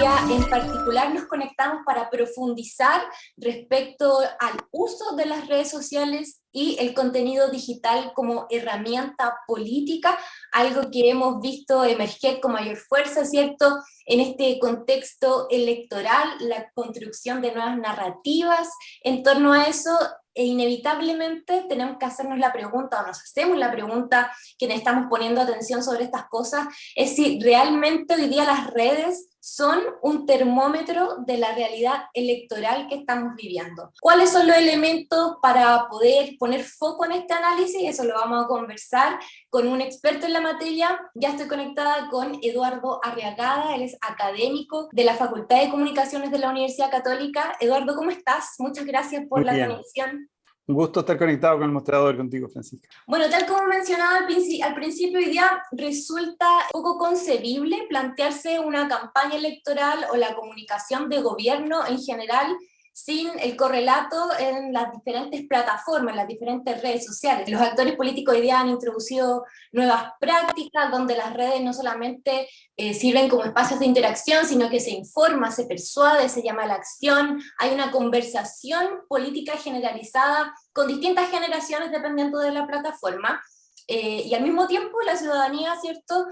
día en particular nos conectamos para profundizar respecto al uso de las redes sociales y el contenido digital como herramienta política, algo que hemos visto emerger con mayor fuerza, ¿cierto?, en este contexto electoral, la construcción de nuevas narrativas en torno a eso, e inevitablemente tenemos que hacernos la pregunta, o nos hacemos la pregunta, quienes estamos poniendo atención sobre estas cosas, es si realmente hoy día las redes son un termómetro de la realidad electoral que estamos viviendo. ¿Cuáles son los elementos para poder poner foco en este análisis? Eso lo vamos a conversar con un experto en la materia. Ya estoy conectada con Eduardo Arriagada, él es académico de la Facultad de Comunicaciones de la Universidad Católica. Eduardo, ¿cómo estás? Muchas gracias por Muy la bien. conexión. Un gusto estar conectado con el mostrador contigo, Francisca. Bueno, tal como mencionaba al principio, hoy día resulta poco concebible plantearse una campaña electoral o la comunicación de gobierno en general sin el correlato en las diferentes plataformas, en las diferentes redes sociales. Los actores políticos hoy día han introducido nuevas prácticas donde las redes no solamente sirven como espacios de interacción, sino que se informa, se persuade, se llama a la acción, hay una conversación política generalizada con distintas generaciones dependiendo de la plataforma, y al mismo tiempo la ciudadanía, ¿cierto?,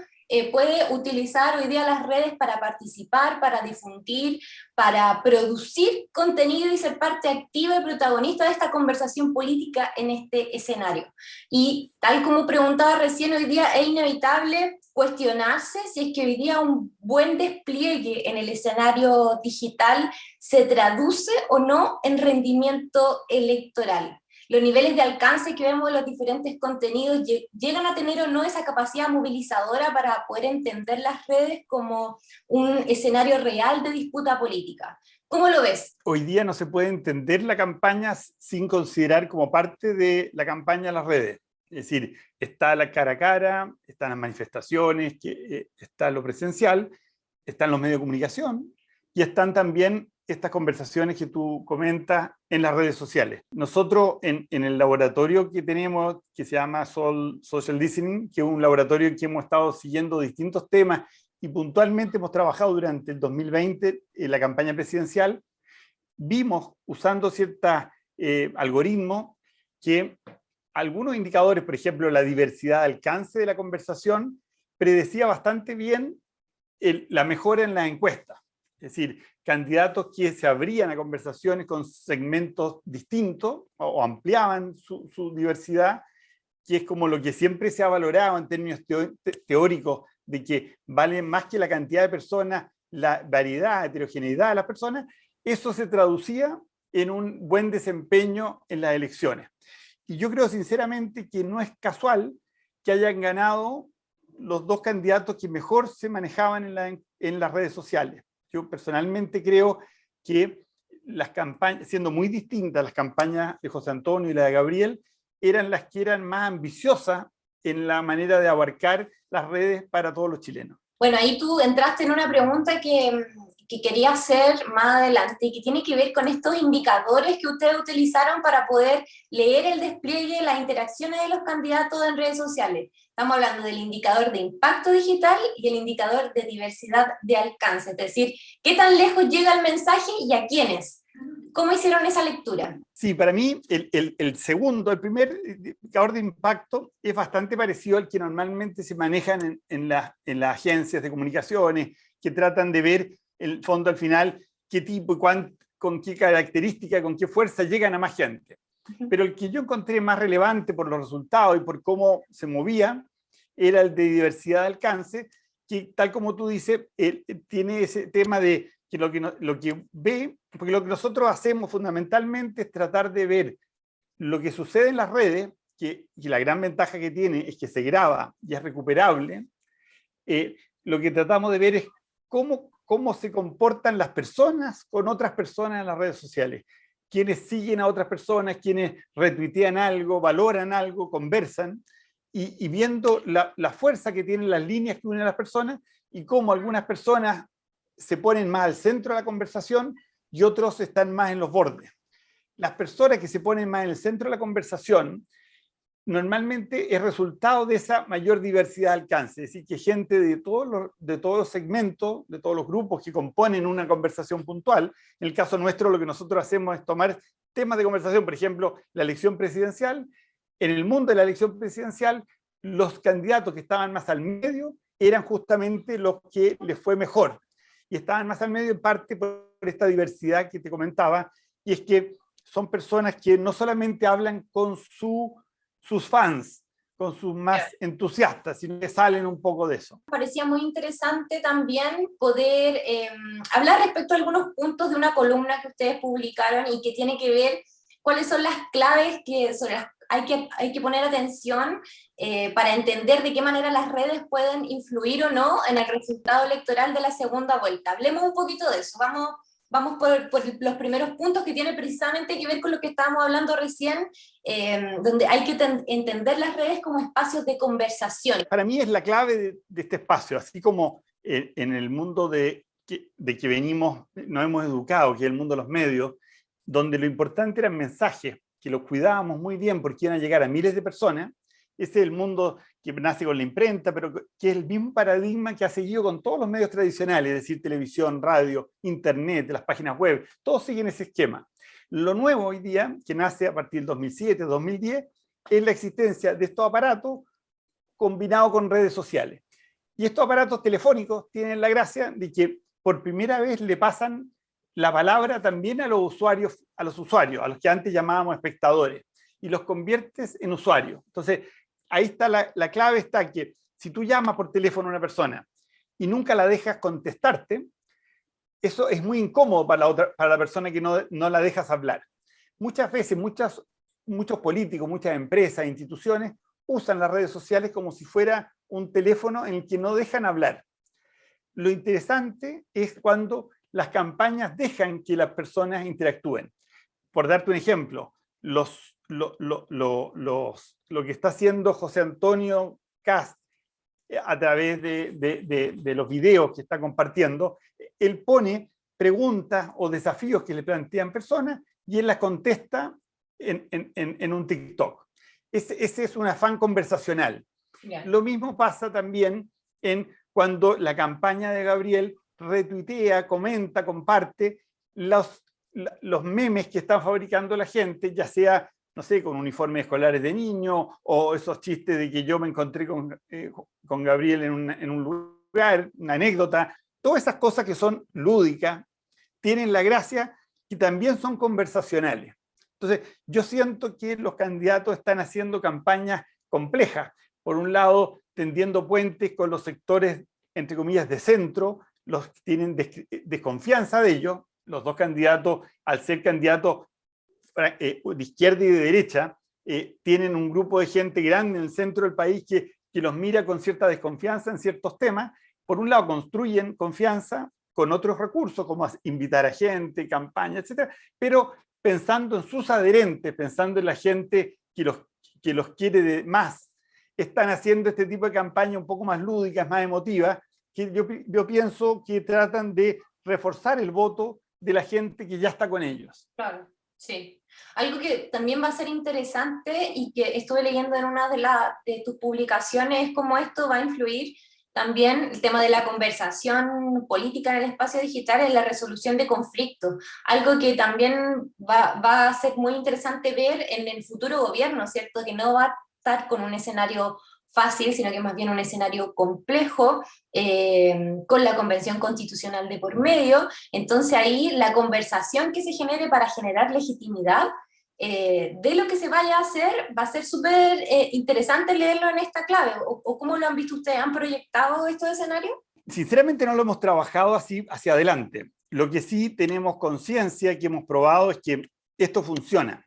puede utilizar hoy día las redes para participar, para difundir, para producir contenido y ser parte activa y protagonista de esta conversación política en este escenario. Y tal como preguntaba recién, hoy día es inevitable cuestionarse si es que hoy día un buen despliegue en el escenario digital se traduce o no en rendimiento electoral. Los niveles de alcance que vemos en los diferentes contenidos llegan a tener o no esa capacidad movilizadora para poder entender las redes como un escenario real de disputa política. ¿Cómo lo ves? Hoy día no se puede entender la campaña sin considerar como parte de la campaña las redes. Es decir, está la cara a cara, están las manifestaciones, está lo presencial, están los medios de comunicación y están también estas conversaciones que tú comentas en las redes sociales. Nosotros en el laboratorio que tenemos, que se llama Social Listening, que es un laboratorio en que hemos estado siguiendo distintos temas y puntualmente hemos trabajado durante el 2020 en la campaña presidencial, vimos, usando ciertos algoritmos, que algunos indicadores, por ejemplo, la diversidad de alcance de la conversación, predecía bastante bien la mejora en las encuestas. Es decir, candidatos que se abrían a conversaciones con segmentos distintos o ampliaban su diversidad, que es como lo que siempre se ha valorado en términos teóricos, de que vale más que la cantidad de personas, la variedad, heterogeneidad de las personas. Eso se traducía en un buen desempeño en las elecciones. Y yo creo sinceramente que no es casual que hayan ganado los dos candidatos que mejor se manejaban en las redes sociales. Yo personalmente creo que las campañas, siendo muy distintas las campañas de José Antonio y la de Gabriel, eran las que eran más ambiciosas en la manera de abarcar las redes para todos los chilenos. Bueno, ahí tú entraste en una pregunta que quería hacer más adelante y que tiene que ver con estos indicadores que ustedes utilizaron para poder leer el despliegue, las interacciones de los candidatos en redes sociales. Estamos hablando del indicador de impacto digital y el indicador de diversidad de alcance, es decir, qué tan lejos llega el mensaje y a quiénes. ¿Cómo hicieron esa lectura? Sí, para mí el primer indicador de impacto es bastante parecido al que normalmente se manejan en las agencias de comunicaciones, que tratan de ver el fondo al final, qué tipo y con qué característica, con qué fuerza llegan a más gente. Pero el que yo encontré más relevante por los resultados y por cómo se movía era el de diversidad de alcance, que tal como tú dices, tiene ese tema de que lo que ve, porque lo que nosotros hacemos fundamentalmente es tratar de ver lo que sucede en las redes, que la gran ventaja que tiene es que se graba y es recuperable. Lo que tratamos de ver es cómo se comportan las personas con otras personas en las redes sociales. Quienes siguen a otras personas, quienes retuitean algo, valoran algo, conversan, y viendo la fuerza que tienen las líneas que unen a las personas y cómo algunas personas se ponen más al centro de la conversación y otros están más en los bordes. Las personas que se ponen más en el centro de la conversación normalmente es resultado de esa mayor diversidad de alcance, es decir, que gente de todos los segmentos, de todos los grupos que componen una conversación puntual. En el caso nuestro, lo que nosotros hacemos es tomar temas de conversación, por ejemplo, la elección presidencial. En el mundo de la elección presidencial, los candidatos que estaban más al medio eran justamente los que les fue mejor. Y estaban más al medio en parte por esta diversidad que te comentaba, y es que son personas que no solamente hablan con sus fans, con sus más entusiastas, sino que salen un poco de eso. Me parecía muy interesante también poder hablar respecto a algunos puntos de una columna que ustedes publicaron y que tiene que ver cuáles son las claves sobre las hay que poner atención para entender de qué manera las redes pueden influir o no en el resultado electoral de la segunda vuelta. Hablemos un poquito de eso. Vamos por los primeros puntos que tienen precisamente que ver con lo que estábamos hablando recién, donde hay que entender las redes como espacios de conversación. Para mí es la clave de este espacio, así como en el mundo de que venimos, nos hemos educado, que es el mundo de los medios, donde lo importante eran mensajes, que los cuidábamos muy bien porque iban a llegar a miles de personas. Ese es el mundo que nace con la imprenta, pero que es el mismo paradigma que ha seguido con todos los medios tradicionales, es decir, televisión, radio, internet, las páginas web, todos siguen ese esquema. Lo nuevo hoy día, que nace a partir del 2007, 2010, es la existencia de estos aparatos combinados con redes sociales. Y estos aparatos telefónicos tienen la gracia de que por primera vez le pasan la palabra también a los usuarios, a los que antes llamábamos espectadores, y los conviertes en usuarios. Entonces, ahí está la clave, está que si tú llamas por teléfono a una persona y nunca la dejas contestarte, eso es muy incómodo para la persona que no la dejas hablar. Muchas veces, muchos políticos, muchas empresas, instituciones, usan las redes sociales como si fuera un teléfono en el que no dejan hablar. Lo interesante es cuando las campañas dejan que las personas interactúen. Por darte un ejemplo, lo que está haciendo José Antonio Kast a través de los videos que está compartiendo, él pone preguntas o desafíos que le plantean personas y él las contesta en un TikTok. Ese es un afán conversacional. Yeah. Lo mismo pasa también cuando la campaña de Gabriel retuitea, comenta, comparte los memes que están fabricando la gente, ya sea, no sé, con uniformes escolares de niños, o esos chistes de que yo me encontré con Gabriel en un lugar, una anécdota. Todas esas cosas que son lúdicas tienen la gracia y también son conversacionales. Entonces, yo siento que los candidatos están haciendo campañas complejas. Por un lado, tendiendo puentes con los sectores, entre comillas, de centro, los que tienen desconfianza de ellos. Los dos candidatos, al ser candidatos de izquierda y de derecha, tienen un grupo de gente grande en el centro del país que los mira con cierta desconfianza en ciertos temas. Por un lado, construyen confianza con otros recursos, como invitar a gente, campaña, etc. Pero pensando en sus adherentes, pensando en la gente que los quiere más, están haciendo este tipo de campaña un poco más lúdicas, más emotivas, que yo pienso que tratan de reforzar el voto de la gente que ya está con ellos. Claro, sí. Algo que también va a ser interesante y que estuve leyendo en una de tus publicaciones es cómo esto va a influir también el tema de la conversación política en el espacio digital en la resolución de conflictos. Algo que también va a ser muy interesante ver en el futuro gobierno, ¿cierto? Que no va a estar con un escenario fácil, sino que más bien un escenario complejo, con la Convención Constitucional de por medio. Entonces ahí la conversación que se genere para generar legitimidad de lo que se vaya a hacer va a ser súper interesante leerlo en esta clave. ¿O cómo lo han visto ustedes? ¿Han proyectado estos escenarios? Sinceramente no lo hemos trabajado así hacia adelante. Lo que sí tenemos conciencia que hemos probado es que esto funciona.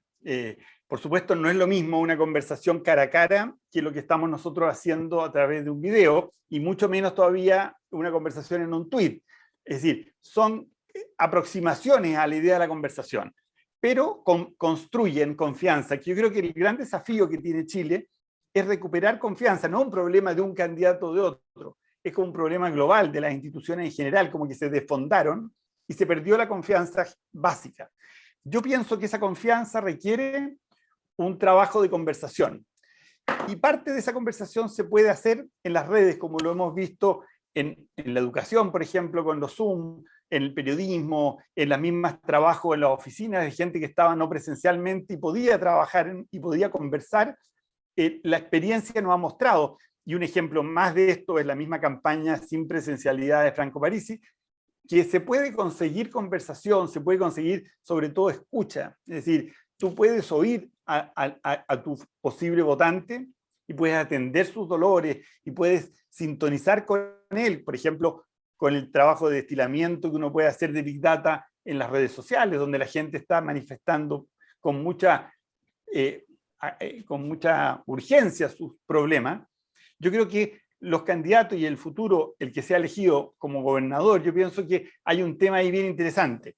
Por supuesto, no es lo mismo una conversación cara a cara que lo que estamos nosotros haciendo a través de un video, y mucho menos todavía una conversación en un tweet. Es decir, son aproximaciones a la idea de la conversación, pero construyen confianza, que yo creo que el gran desafío que tiene Chile es recuperar confianza, no un problema de un candidato o de otro, es como un problema global de las instituciones en general, como que se desfondaron y se perdió la confianza básica. Yo pienso que esa confianza requiere un trabajo de conversación. Y parte de esa conversación se puede hacer en las redes, como lo hemos visto en la educación, por ejemplo, con los Zoom, en el periodismo, en las mismas trabajos en las oficinas de gente que estaba no presencialmente y podía trabajar y podía conversar. La experiencia nos ha mostrado, y un ejemplo más de esto es la misma campaña sin presencialidad de Franco Parisi, que se puede conseguir conversación, se puede conseguir sobre todo escucha. Es decir, tú puedes oír a tu posible votante y puedes atender sus dolores y puedes sintonizar con él, por ejemplo, con el trabajo de destilamiento que uno puede hacer de Big Data en las redes sociales, donde la gente está manifestando con mucha urgencia sus problemas. Yo creo que los candidatos y el futuro, el que sea elegido como gobernador, yo pienso que hay un tema ahí bien interesante.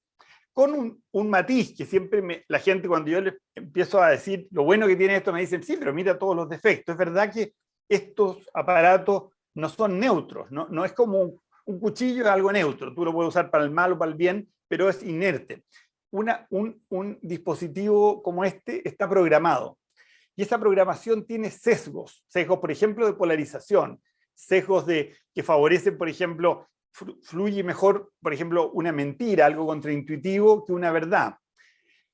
Con un matiz que siempre la gente, cuando yo les empiezo a decir lo bueno que tiene esto, me dicen, sí, pero mira todos los defectos. Es verdad que estos aparatos no son neutros, no es como un cuchillo, es algo neutro. Tú lo puedes usar para el mal o para el bien, pero es inerte. Un dispositivo como este está programado. Y esa programación tiene sesgos, por ejemplo, de polarización, sesgos que favorecen, por ejemplo, fluye mejor, por ejemplo, una mentira, algo contraintuitivo, que una verdad.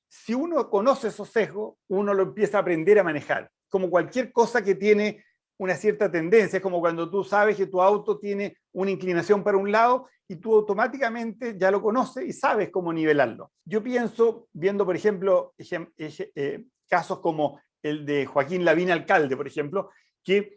Si uno conoce esos sesgos, uno lo empieza a aprender a manejar. Como cualquier cosa que tiene una cierta tendencia, es como cuando tú sabes que tu auto tiene una inclinación para un lado y tú automáticamente ya lo conoces y sabes cómo nivelarlo. Yo pienso, viendo, por ejemplo, casos como el de Joaquín Lavín, alcalde, por ejemplo, que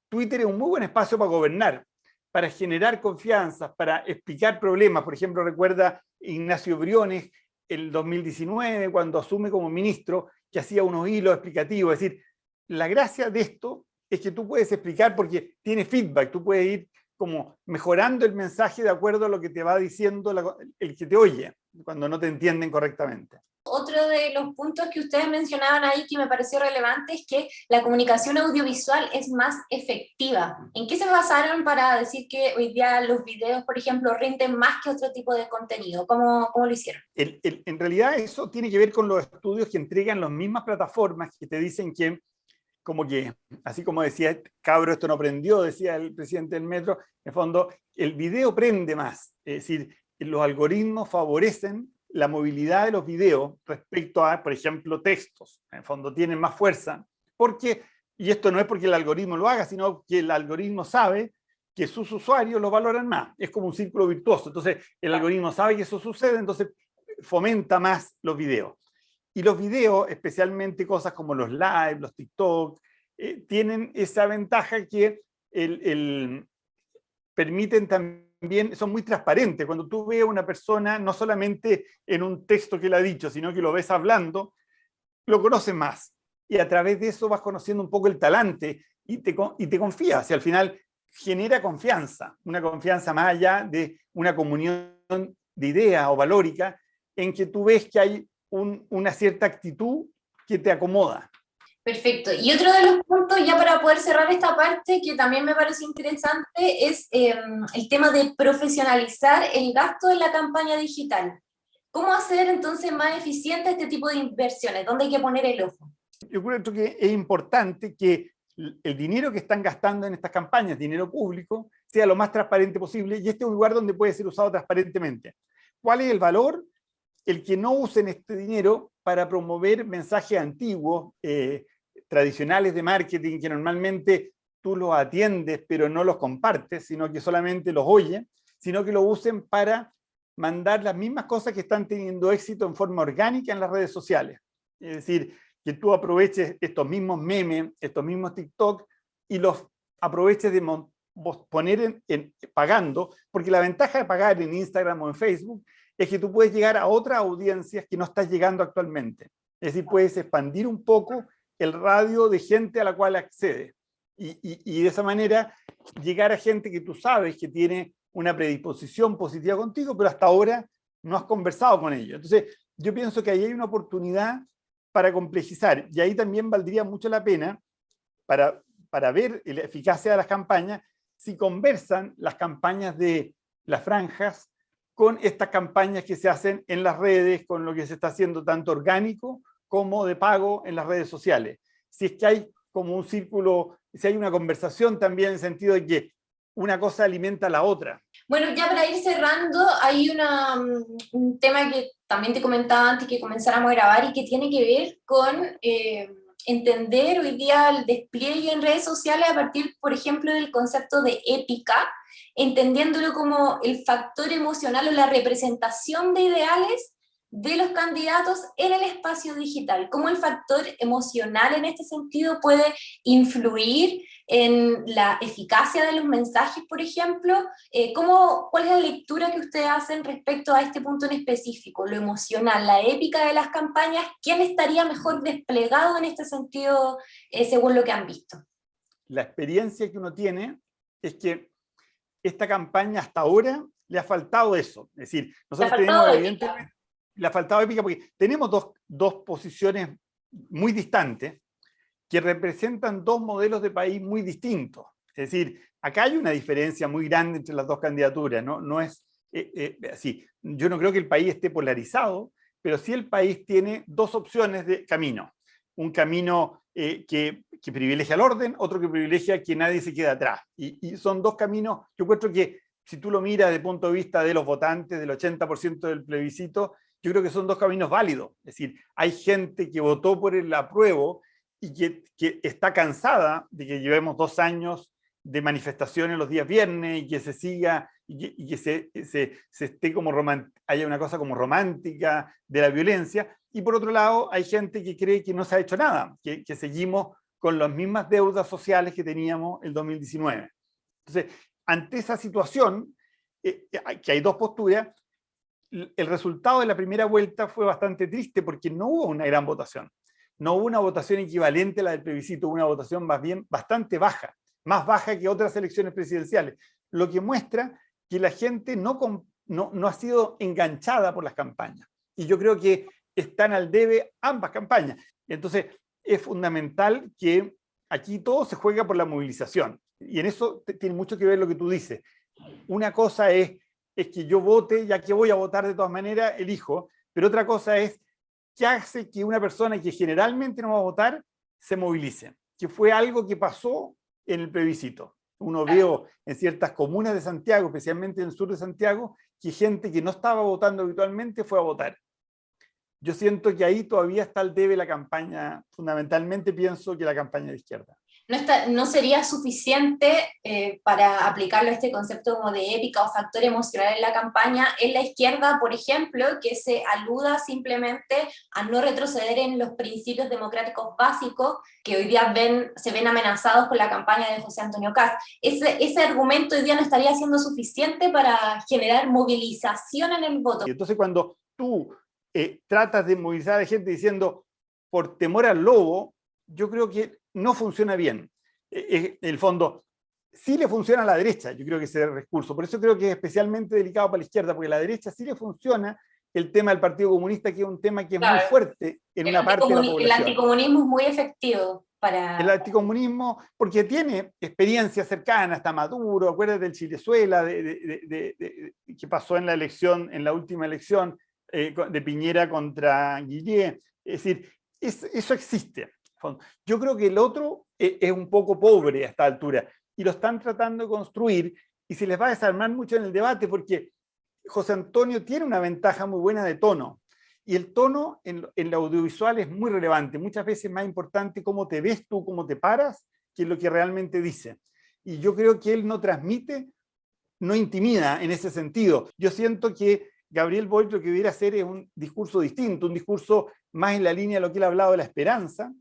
Twitter es un muy buen espacio para gobernar, para generar confianza, para explicar problemas. Por ejemplo, recuerda Ignacio Briones, el 2019, cuando asume como ministro, que hacía unos hilos explicativos. Es decir, la gracia de esto es que tú puedes explicar porque tiene feedback, tú puedes ir como mejorando el mensaje de acuerdo a lo que te va diciendo el que te oye, cuando no te entienden correctamente. Otro de los puntos que ustedes mencionaban ahí que me pareció relevante es que la comunicación audiovisual es más efectiva. ¿En qué se basaron para decir que hoy día los videos, por ejemplo, rinden más que otro tipo de contenido? ¿Cómo lo hicieron? En realidad eso tiene que ver con los estudios que entregan las mismas plataformas que te dicen que, como que, así como decía, cabro, esto no prendió, decía el presidente del Metro, en el fondo, el video prende más. Es decir, los algoritmos favorecen la movilidad de los videos respecto a, por ejemplo, textos. En el fondo tienen más fuerza, porque, y esto no es porque el algoritmo lo haga, sino que el algoritmo sabe que sus usuarios lo valoran más. Es como un círculo virtuoso. Entonces, el algoritmo sabe que eso sucede, entonces fomenta más los videos. Y los videos, especialmente cosas como los live, los TikTok, tienen esa ventaja que permiten también, son muy transparentes. Cuando tú ves a una persona, no solamente en un texto que le ha dicho, sino que lo ves hablando, lo conoces más. Y a través de eso vas conociendo un poco el talante y te confías. Y al final genera confianza, una confianza más allá de una comunión de idea o valórica, en que tú ves que hay una cierta actitud que te acomoda. Perfecto. Y otro de los puntos, ya para poder cerrar esta parte, que también me parece interesante, es el tema de profesionalizar el gasto en la campaña digital. ¿Cómo hacer entonces más eficiente este tipo de inversiones? ¿Dónde hay que poner el ojo? Yo creo que es importante que el dinero que están gastando en estas campañas, dinero público, sea lo más transparente posible, y este es un lugar donde puede ser usado transparentemente. ¿Cuál es el valor? El que no usen este dinero para promover mensajes antiguos, tradicionales de marketing, que normalmente tú los atiendes pero no los compartes, sino que solamente los oyes, sino que lo usen para mandar las mismas cosas que están teniendo éxito en forma orgánica en las redes sociales. Es decir, que tú aproveches estos mismos memes, estos mismos TikTok, y los aproveches de poner pagando, porque la ventaja de pagar en Instagram o en Facebook es que tú puedes llegar a otras audiencias que no estás llegando actualmente. Es decir, puedes expandir un poco el radio de gente a la cual accede. Y de esa manera llegar a gente que tú sabes que tiene una predisposición positiva contigo, pero hasta ahora no has conversado con ellos. Entonces, yo pienso que ahí hay una oportunidad para complejizar. Y ahí también valdría mucho la pena, para ver la eficacia de las campañas, si conversan las campañas de las franjas con estas campañas que se hacen en las redes, con lo que se está haciendo tanto orgánico como de pago en las redes sociales. Si es que hay como un círculo, si hay una conversación también en el sentido de que una cosa alimenta a la otra. Bueno, ya para ir cerrando, hay un tema que también te comentaba antes que comenzáramos a grabar y que tiene que ver con entender hoy día el despliegue en redes sociales a partir, por ejemplo, del concepto de épica, entendiéndolo como el factor emocional o la representación de ideales de los candidatos en el espacio digital. ¿Cómo el factor emocional en este sentido puede influir en la eficacia de los mensajes, por ejemplo? ¿Cuál es la lectura que ustedes hacen respecto a este punto en específico? Lo emocional, la épica de las campañas, ¿quién estaría mejor desplegado en este sentido según lo que han visto? La experiencia que uno tiene es que esta campaña hasta ahora le ha faltado eso. Es decir, nosotros tenemos evidentemente... Le ha faltado épica porque tenemos dos posiciones muy distantes que representan dos modelos de país muy distintos. Es decir, acá hay una diferencia muy grande entre las dos candidaturas. No es así. Yo no creo que el país esté polarizado, pero sí el país tiene dos opciones de camino. Un camino que privilegia el orden, otro que privilegia que nadie se quede atrás. Y son dos caminos, yo encuentro que si tú lo miras desde el punto de vista de los votantes, del 80% del plebiscito, yo creo que son dos caminos válidos. Es decir, hay gente que votó por el apruebo y que está cansada de que llevemos 2 años de manifestaciones los días viernes y que se siga y que se esté como haya una cosa como romántica de la violencia. Y por otro lado, hay gente que cree que no se ha hecho nada, que seguimos con las mismas deudas sociales que teníamos el 2019. Entonces, ante esa situación, que hay dos posturas, el resultado de la primera vuelta fue bastante triste porque no hubo una gran votación. No hubo una votación equivalente a la del plebiscito, hubo una votación más bien bastante baja, más baja que otras elecciones presidenciales, lo que muestra que la gente no ha sido enganchada por las campañas. Y yo creo que están al debe ambas campañas. Entonces, es fundamental que aquí todo se juega por la movilización. Y en eso tiene mucho que ver lo que tú dices. Una cosa es que yo vote, ya que voy a votar de todas maneras, elijo, pero otra cosa es qué hace que una persona que generalmente no va a votar se movilice, que fue algo que pasó en el plebiscito. Uno vio en ciertas comunas de Santiago, especialmente en el sur de Santiago, que gente que no estaba votando habitualmente fue a votar. Yo siento que ahí todavía está al debe la campaña, fundamentalmente pienso que la campaña de izquierda. No sería suficiente para aplicarlo a este concepto como de épica o factor emocional en la campaña en la izquierda, por ejemplo, que se aluda simplemente a no retroceder en los principios democráticos básicos que hoy día se ven amenazados con la campaña de José Antonio Kast. Ese argumento hoy día no estaría siendo suficiente para generar movilización en el voto. Entonces cuando tú tratas de movilizar a la gente diciendo por temor al lobo, yo creo que no funciona bien. En el fondo, sí le funciona a la derecha, yo creo que ese recurso. Por eso creo que es especialmente delicado para la izquierda, porque a la derecha sí le funciona el tema del Partido Comunista, que es un tema que es muy fuerte en una parte de la población. El anticomunismo es muy efectivo para... El anticomunismo, porque tiene experiencias cercanas, está Maduro, acuérdate del Chilezuela, que pasó en la elección, en la última elección de Piñera contra Guillé. Es decir, eso existe. Yo creo que el otro es un poco pobre a esta altura y lo están tratando de construir y se les va a desarmar mucho en el debate porque José Antonio tiene una ventaja muy buena de tono y el tono en el audiovisual es muy relevante, muchas veces más importante cómo te ves tú, cómo te paras, que lo que realmente dice. Y yo creo que él no transmite, no intimida en ese sentido. Yo siento que Gabriel Boric lo que debiera hacer es un discurso distinto, un discurso más en la línea de lo que él ha hablado de la esperanza,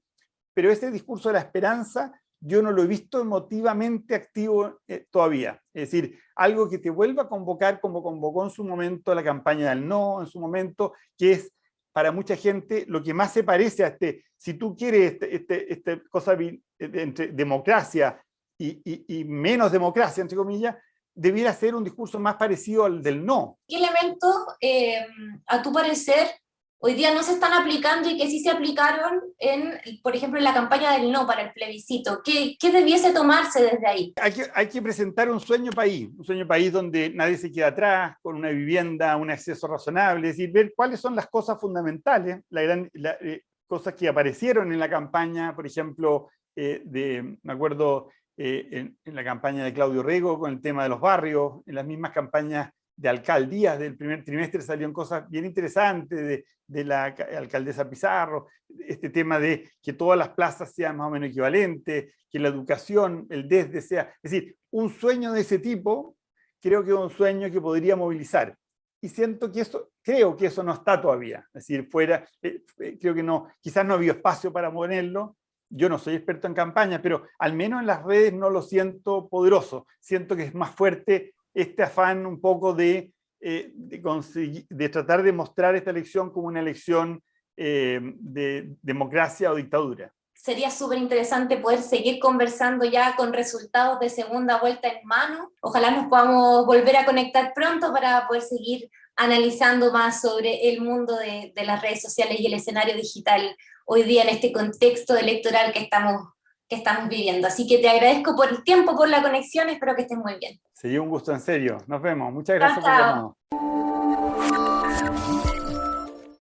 pero ese discurso de la esperanza yo no lo he visto emotivamente activo todavía. Es decir, algo que te vuelva a convocar como convocó en su momento la campaña del no, en su momento, que es para mucha gente lo que más se parece a si tú quieres esta cosa entre democracia y menos democracia, entre comillas, debiera ser un discurso más parecido al del no. ¿Qué elementos, a tu parecer, hoy día no se están aplicando y que sí se aplicaron, por ejemplo, en la campaña del no para el plebiscito? ¿Qué debiese tomarse desde ahí? Hay que presentar un sueño país donde nadie se queda atrás, con una vivienda, un acceso razonable, es decir, ver cuáles son las cosas fundamentales, cosas que aparecieron en la campaña, por ejemplo, me acuerdo en la campaña de Claudio Rego con el tema de los barrios, en las mismas campañas de alcaldías del primer trimestre salieron cosas bien interesantes de la alcaldesa Pizarro, este tema de que todas las plazas sean más o menos equivalentes, que la educación, el desde sea, es decir, un sueño de ese tipo, creo que es un sueño que podría movilizar. Y siento que creo que eso no está todavía, es decir, creo que no, quizás no había espacio para ponerlo. Yo no soy experto en campañas, pero al menos en las redes no lo siento poderoso. Siento que es más fuerte este afán un poco de tratar de mostrar esta elección como una elección de democracia o dictadura. Sería súper interesante poder seguir conversando ya con resultados de segunda vuelta en mano. Ojalá nos podamos volver a conectar pronto para poder seguir analizando más sobre el mundo de las redes sociales y el escenario digital hoy día en este contexto electoral que estamos viviendo. Así que te agradezco por el tiempo, por la conexión, espero que estés muy bien. Sería un gusto, en serio. Nos vemos. Muchas Chao, gracias por el chao. llamado.